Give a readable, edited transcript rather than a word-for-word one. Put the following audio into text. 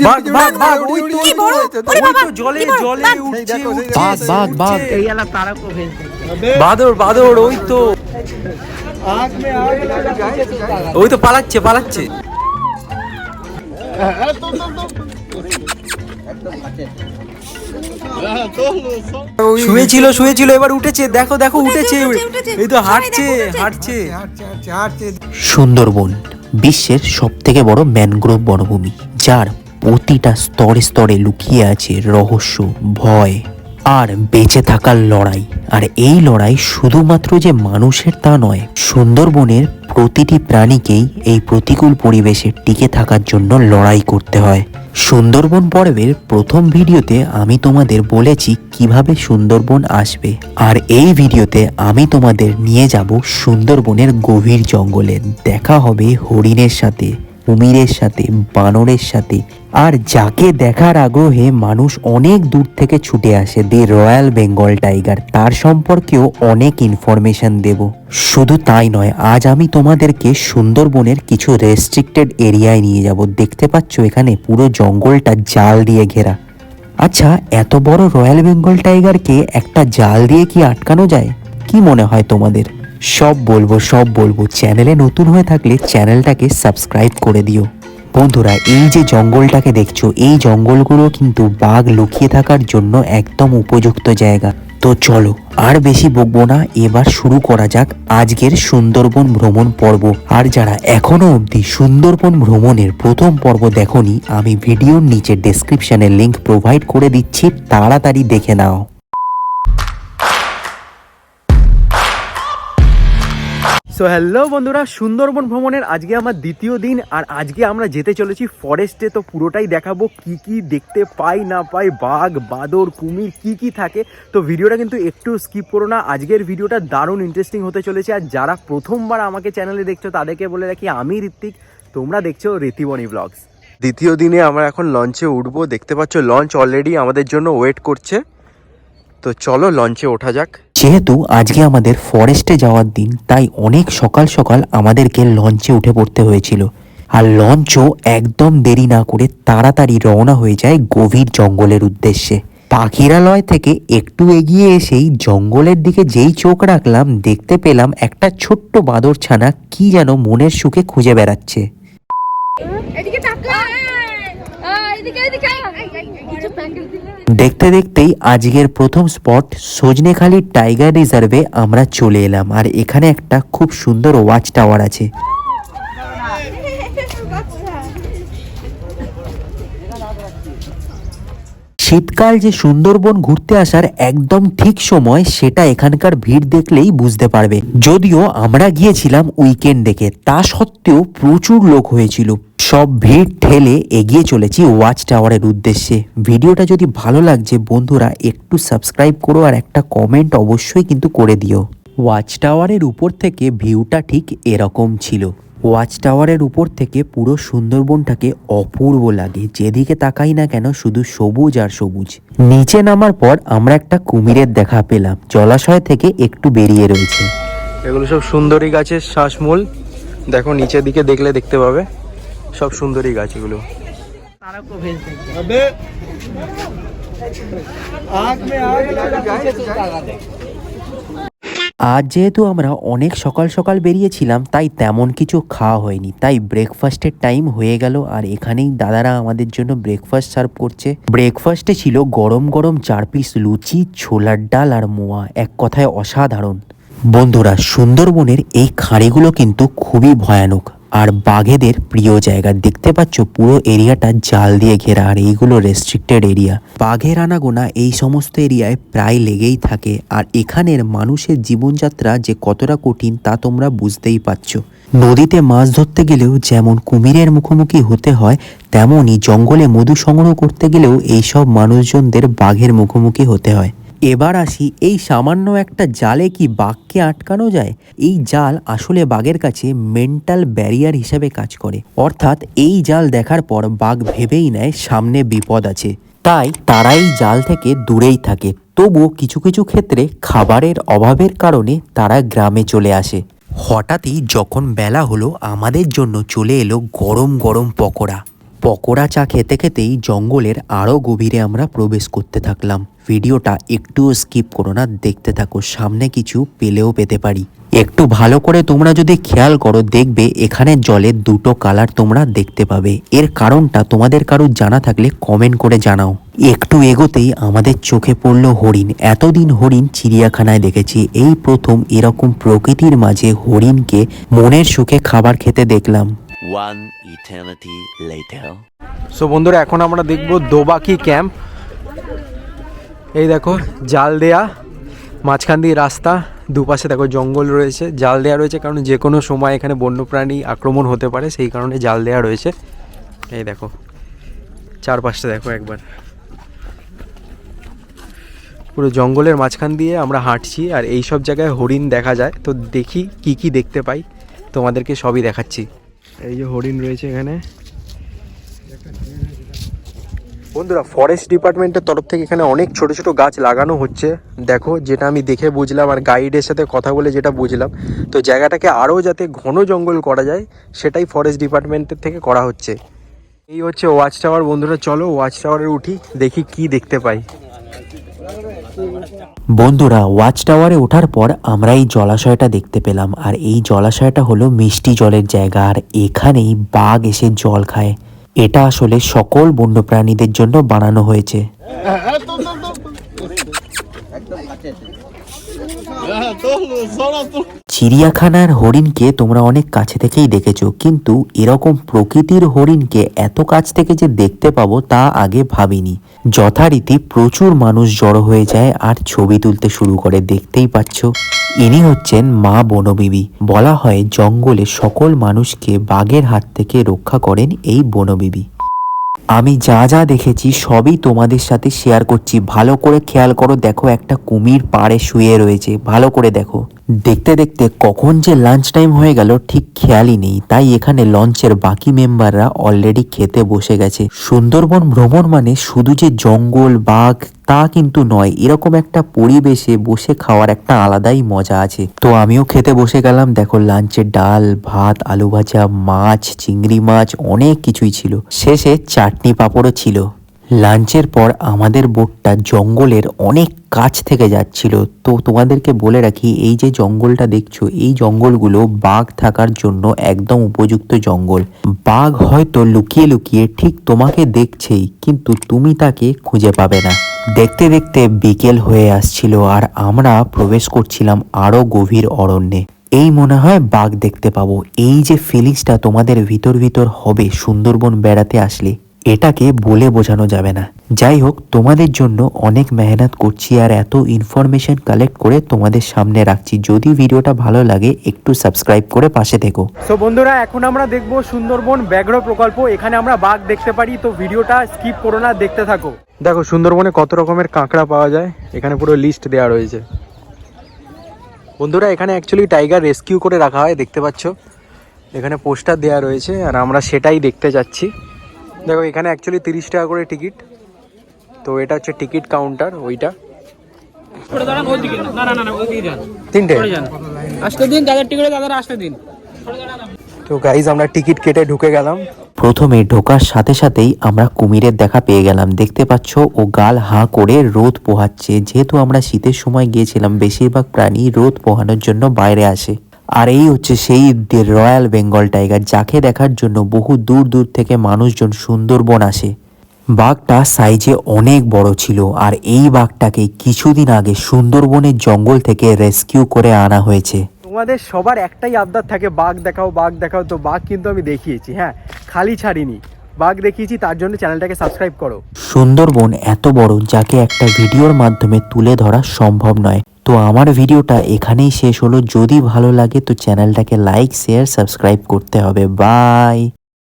বাঘ বাঘ বাঘ ওই তো ওই তো জলে জলে উঠছে বাঘ বাঘ বাঘ এই এলা তারা কো ভেজ বাদর বাদর ওই তো ওই তো পালাচ্ছে পালাচ্ছে শুয়েছিল শুয়েছিল এবার উঠেছে দেখো দেখো উঠেছে এই তো হাঁটছে হাঁটছে সুন্দরবন বিশ্বের সবথেকে বড় ম্যানগ্রোভ বনভূমি, যার প্রতিটা স্তরে স্তরে লুকিয়ে আছে রহস্য, ভয় আর বেঁচে থাকার লড়াই। আর এই লড়াই শুধুমাত্র যে মানুষের তা নয়, সুন্দরবনের প্রতিটি প্রাণীকেই এই প্রতিকূল পরিবেশে টিকে থাকার জন্য লড়াই করতে হয়। সুন্দরবন পর্বের প্রথম ভিডিওতে আমি তোমাদের বলেছি কিভাবে সুন্দরবন আসবে, আর এই ভিডিওতে আমি তোমাদের নিয়ে যাব সুন্দরবনের গভীর জঙ্গলে। দেখা হবে হরিণের সাথে, কুমিরের সাথে, বানরের সাথে, আর যাকে দেখার আগ্রহে মানুষ অনেক দূর থেকে ছুটে আসে, দি রয়্যাল বেঙ্গল টাইগার, তার সম্পর্কেও অনেক ইনফরমেশন দেব। শুধু তাই নয়, আজ আমি তোমাদেরকে সুন্দরবনের কিছু রেস্ট্রিক্টেড এরিয়ায় নিয়ে যাব। দেখতে পাচ্ছ এখানে পুরো জঙ্গলটা জাল দিয়ে ঘেরা। আচ্ছা, এত বড় রয়্যাল বেঙ্গল টাইগারকে একটা জাল দিয়ে কি আটকানো যায়? কি মনে হয় তোমাদের? সব বলবো। চ্যানেলে নতুন হয়ে থাকলে চ্যানেলটাকে সাবস্ক্রাইব করে দিও। বন্ধুরা, এই যে জঙ্গলটাকে দেখছো, এই জঙ্গলগুলো কিন্তু বাঘ লুকিয়ে থাকার জন্য একদম উপযুক্ত জায়গা। তো চলো আর বেশি বকবো না, এবার শুরু করা যাক আজকের সুন্দরবন ভ্রমণ পর্ব। আর যারা এখনো অবধি সুন্দরবন ভ্রমণের প্রথম পর্ব দেখোনি, আমি ভিডিওর নিচে ডেসক্রিপশনে লিংক প্রোভাইড করে দিচ্ছি, তাড়াতাড়ি দেখে নাও। সো হ্যালো বন্ধুরা, সুন্দরবন ভ্রমণের আজকে আমার দ্বিতীয় দিন, আর আজকে আমরা যেতে চলেছি ফরেস্টে। তো পুরোটাই দেখাবো কি কি দেখতে পাই না পাই, বাঘ, বাদর, কুমির কি কি থাকে। তো ভিডিওটা কিন্তু একটু স্কিপ করো না, আজকের ভিডিওটা দারুণ ইন্টারেস্টিং হতে চলেছে। আর যারা প্রথমবার আমাকে চ্যানেলে দেখছো তাদেরকে বলে রাখি, আমি ঋত্বিক, তোমরা দেখছো ঋতিবনী ব্লগস। দ্বিতীয় দিনে আমরা এখন লঞ্চে উঠবো। দেখতে পাচ্ছ লঞ্চ অলরেডি আমাদের জন্য ওয়েট করছে। তো চলো লঞ্চে ওঠা যাক। যেহেতু আজকে আমাদের ফরেস্টে যাওয়ার দিন, তাই অনেক সকাল সকাল আমাদেরকে লঞ্চে উঠে পড়তে হয়েছিল। আর লঞ্চও একদম দেরি না করে তাড়াতাড়ি রওনা হয়ে যায় গভীর জঙ্গলের উদ্দেশ্যে। পাখিরালয় থেকে একটু এগিয়ে এসেই জঙ্গলের দিকে যেই চোখ রাখলাম, দেখতে পেলাম একটা ছোট্ট বাঁদর ছানা কি যেন মনের সুখে খুঁজে বেড়াচ্ছে। দেখতে দেখতেই আজকের প্রথম স্পট সজনেখালি টাইগার রিজার্ভে আমরা চলে এলাম। আর এখানে একটা খুব সুন্দর ওয়াচ টাওয়ার আছে। শীতকাল যে সুন্দরবন ঘুরতে আসার একদম ঠিক সময়, সেটা এখানকার ভিড় দেখলেই বুঝতে পারবে। যদিও আমরা গিয়েছিলাম উইকেন্ড দেখে, তা সত্ত্বেও প্রচুর লোক হয়েছিল। সব ভিড় ঠেলে এগিয়ে চলেছি ওয়াচ টাওয়ারের উদ্দেশ্যে। ভিডিওটা যদি ভালো লাগছে বন্ধুরা, একটু সাবস্ক্রাইব করো আর একটা কমেন্ট অবশ্যই কিন্তু করে দিও। ওয়াচ টাওয়ারের উপর থেকে ভিউটা ঠিক এরকম ছিল। ওয়াচ টাওয়ারের উপর থেকে পুরো সুন্দরবনটাকে অপূর্ব লাগে, যেদিকে তাকাই না কেন শুধু সবুজ আর সবুজ। নিচে নামার পর আমরা একটা কুমিরের দেখা পেলাম, জলাশয় থেকে একটু বেরিয়ে রয়েছে। এগুলো সব সুন্দরী গাছের শ্বাসমূল। দেখো নিচের দিকে দেখলে দেখতে পাবে, সব সুন্দরী গাছ এগুলো। তারা কো ভেজ আজ যেহেতু আমরা অনেক সকাল সকাল বেরিয়েছিলাম, তাই তেমন কিছু খাওয়া হয়নি, তাই ব্রেকফাস্টের টাইম হয়ে গেল। আর এখানেই দাদারা আমাদের জন্য ব্রেকফাস্ট সার্ভ করছে। ব্রেকফাস্টে ছিল গরম গরম 4 পিস লুচি, ছোলার ডাল আর মোয়া। এক কথায় অসাধারণ। বন্ধুরা, সুন্দরবনের এই খাঁড়িগুলো কিন্তু খুবই ভয়ানক আর বাঘেদের প্রিয় জায়গা। দেখতে পাচ্ছ পুরো এরিয়াটা জাল দিয়ে ঘেরা, আর এইগুলো রেস্ট্রিক্টেড এরিয়া। বাঘের আনাগোনা এই সমস্ত এরিয়ায় প্রায় লেগেই থাকে। আর এখানের মানুষের জীবনযাত্রা যে কতটা কঠিন তা তোমরা বুঝতেই পারছো। নদীতে মাছ ধরতে গেলেও যেমন কুমিরের মুখোমুখি হতে হয়, তেমনই জঙ্গলে মধু সংগ্রহ করতে গেলেও এইসব মানুষজনদের বাঘের মুখোমুখি হতে হয়। এবার আসি, এই সামান্য একটা জালে কি বাঘকে আটকানো যায়? এই জাল আসলে বাঘের কাছে মেন্টাল ব্যারিয়ার হিসেবে কাজ করে। অর্থাৎ এই জাল দেখার পর বাঘ ভেবেই নেয় সামনে বিপদ আছে, তাই তারা এই জাল থেকে দূরেই থাকে। তবুও কিছু কিছু ক্ষেত্রে খাবারের অভাবের কারণে তারা গ্রামে চলে আসে। হঠাৎই যখন বেলা হলো, আমাদের জন্য চলে এলো গরম গরম পকোড়া। পকোড়া চা খেতে খেতেই জঙ্গলের আরও গভীরে আমরা প্রবেশ করতে থাকলাম। ভিডিওটা একটুও স্কিপ করো না, দেখতে থাকো, সামনে কিছু পেলেও পেতে পারি। একটু ভালো করে তোমরা যদি খেয়াল করো দেখবে এখানে জলে দুটো কালার তোমরা দেখতে পাবে। এর কারণটা তোমাদের কারোর জানা থাকলে কমেন্ট করে জানাও। একটু এগোতেই আমাদের চোখে পড়ল হরিণ। এতদিন হরিণ চিড়িয়াখানায় দেখেছি, এই প্রথম এরকম প্রকৃতির মাঝে হরিণকে মনের সুখে খাবার খেতে দেখলাম। One eternity later. সো বন্ধুরা, এখন আমরা দেখব দোবাকি ক্যাম্প। এই দেখো জাল দেয়া, মাঝখান দিয়ে রাস্তা, দুপাশে দেখো জঙ্গল রয়েছে, জাল দেয়া রয়েছে কারণ যে কোনো সময় এখানে বন্যপ্রাণী আক্রমণ হতে পারে, সেই কারণে জাল দেয়া রয়েছে। এই দেখো চারপাশটা দেখো একবার, পুরো জঙ্গলের মাঝখান দিয়ে আমরা হাঁটছি আর এই সব জায়গায় হরিণ দেখা যায়। তো দেখি কি কি দেখতে পাই, তোমাদেরকে সবই দেখাচ্ছি। এই যে হরিণ রয়েছে এখানে। বন্ধুরা, ফরেস্ট ডিপার্টমেন্টের তরফ থেকে এখানে অনেক ছোট ছোট গাছ লাগানো হচ্ছে। দেখো, যেটা আমি দেখে বুঝলাম আর গাইডের সাথে কথা বলে যেটা বুঝলাম, তো জায়গাটাকে আরও যাতে ঘন জঙ্গল করা যায় সেটাই ফরেস্ট ডিপার্টমেন্টের থেকে করা হচ্ছে। এই হচ্ছে ওয়াচ টাওয়ার। বন্ধুরা চলো ওয়াচ টাওয়ারে উঠি, দেখি কি দেখতে পাই। বন্ধুরা, ওয়াচ টাওয়ারে ওঠার পর আমরা এই জলাশয়টা দেখতে পেলাম, আর এই জলাশয়টা হলো মিষ্টি জলের জায়গা, আর এখানেই বাঘ এসে জল খায়। এটা আসলে সকল বন্যপ্রাণীদের জন্য বানানো হয়েছে। চিড়িয়াখানার হরিণকে তোমরা অনেক কাছে থেকেই দেখেছো, কিন্তু এরকম প্রকৃতির হরিণকে এত কাছ থেকে যে দেখতে পাবো তা আগে ভাবিনি। যথারীতি প্রচুর মানুষ জড়ো হয়ে যায় আর ছবি তুলতে শুরু করে, দেখতেই পাচ্ছ। ইনি হচ্ছেন মা বনবিবি। বলা হয় জঙ্গলে সকল মানুষকে বাঘের হাত থেকে রক্ষা করেন এই বনবিবি। আমি যা যা দেখেছি সবই তোমাদের সাথে শেয়ার করছি। ভালো করে খেয়াল করো, দেখো একটা কুমির পাড়ে শুয়ে রয়েছে, ভালো করে দেখো। দেখতে দেখতে কখন যে লাঞ্চ টাইম হয়ে গেল ঠিক খেয়ালই নেই, তাই এখানে লঞ্চের বাকি মেম্বাররা অলরেডি খেতে বসে গেছে। সুন্দরবন ভ্রমণ মানে শুধু যে জঙ্গল বাঘ তা কিন্তু নয়, এরকম একটা পরিবেশে বসে খাওয়ার একটা আলাদাই মজা আছে। তো আমিও খেতে বসে গেলাম। দেখো লাঞ্চে ডাল ভাত আলু ভাজা মাছ চিংড়ি মাছ অনেক কিছুই ছিল, শেষে চাটনি পাঁপড়ও ছিল। লাঞ্চের পর আমাদের বোটটা জঙ্গলের অনেক কাছ থেকে যাচ্ছিল। তো তোমাদেরকে বলে রাখি, এই যে জঙ্গলটা দেখছো, এই জঙ্গলগুলো বাঘ থাকার জন্য একদম উপযুক্ত জঙ্গল। বাঘ হয়তো লুকিয়ে লুকিয়ে ঠিক তোমাকে দেখছেই, কিন্তু তুমি তাকে খুঁজে পাবে না। দেখতে দেখতে বিকেল হয়ে আসছিল আর আমরা প্রবেশ করছিলাম আরো গভীর অরণ্যে। এই মনে হয় বাঘ দেখতে পাবো। এই যে ফিলিংসটা তোমাদের ভিতর ভিতর হবে সুন্দরবন বেড়াতে আসলে, এটাকে বলে বোঝানো যাবে না। যাই হোক, তোমাদের জন্য অনেক মেহনত করছি আর এত ইনফরমেশন কালেক্ট করে তোমাদের সামনে রাখছি। যদি ভিডিওটা ভালো লাগে একটু সাবস্ক্রাইব করে পাশে থেকো। সো বন্ধুরা, এখন আমরা দেখব সুন্দরবন ব্যাঘ্র প্রকল্প। এখানে আমরা বাঘ দেখতে পারি, তো ভিডিওটা স্কিপ করো না, দেখতে থাকো। দেখো সুন্দরবনে কত রকমের কাঁকড়া পাওয়া যায়, এখানে পুরো লিস্ট দেওয়া রয়েছে। বন্ধুরা, এখানে অ্যাকচুয়ালি টাইগার রেস্কিউ করে রাখা হয়, দেখতে পাচ্ছ এখানে পোস্টার দেওয়া রয়েছে আর আমরা সেটাই দেখতে যাচ্ছি। দেখো এখানে অ্যাকচুয়ালি 30 টাকা করে টিকিট, তো এটা হচ্ছে টিকিট কাউন্টার। ওইটা তিনটে আসতে দিন, যাদের টিকিট তাদের আসতে দিন। তো গাইজ আমরা টিকিট কেটে ঢুকে গেলাম। প্রথমে ঢোকার সাথে সাথেই আমরা কুমিরের দেখা পেয়ে গেলাম। দেখতে পাচ্ছ ও গাল হাঁ করে রোদ পোহাচ্ছে। যেহেতু আমরা শীতের সময় গিয়েছিলাম, বেশিরভাগ প্রাণী রোদ পোহানোর জন্য বাইরে আসে। আর এই হচ্ছে সেই রয়্যাল বেঙ্গল টাইগার, যাকে দেখার জন্য বহু দূর দূর থেকে মানুষজন সুন্দরবন আসে। বাঘটা সাইজে অনেক বড় ছিল আর এই বাঘটাকে কিছুদিন আগে সুন্দরবনের জঙ্গল থেকে রেস্কিউ করে আনা হয়েছে। তোমাদের সবার একটাই আবদার থাকে, বাঘ দেখাও বাঘ দেখাও। তো বাঘ কিন্তু আমি দেখিয়েছি, হ্যাঁ, খালি ছাড়িনি, বাঘ দেখিয়েছি। তার জন্য চ্যানেলটাকে সাবস্ক্রাইব করো। সুন্দরবন এত বড় যাকে একটা ভিডিওর মাধ্যমে তুলে ধরা সম্ভব নয়। তো আমার ভিডিওটা এখানেই শেষ হলো। যদি ভালো লাগে তো চ্যানেলটাকে লাইক শেয়ার সাবস্ক্রাইব করতে হবে। বাই।